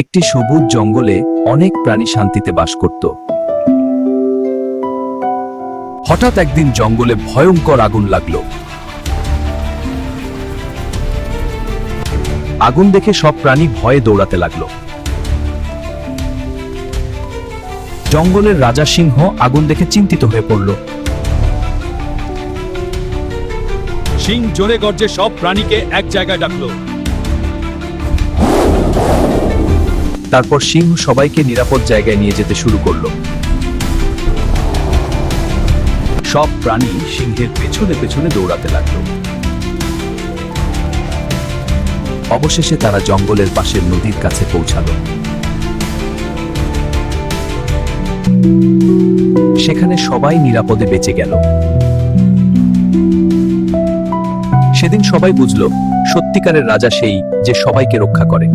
একটি সবুজ জঙ্গলে অনেক প্রাণী শান্তিতে বাস করত। হঠাৎ একদিন জঙ্গলে ভয়ঙ্কর আগুন লাগলো। আগুন দেখে সব প্রাণী ভয়ে দৌড়াতে লাগলো। জঙ্গলের রাজা সিংহ আগুন দেখে চিন্তিত হয়ে পড়ল। সিং জোরে গর্জে সব প্রাণীকে এক জায়গায় ডাকলো। তারপর সিংহ সবাইকে নিরাপদ জায়গায় নিয়ে যেতে শুরু করলো। সব প্রাণী সিংহের পেছনে পেছনে দৌড়াতে লাগলো। অবশেষে তারা জঙ্গলের পাশের নদীর কাছে পৌঁছালো। সেখানে সবাই নিরাপদে বেঁচে গেল। সেদিন সবাই বুঝল, সত্যিকারের রাজা সেই যে সবাইকে রক্ষা করে।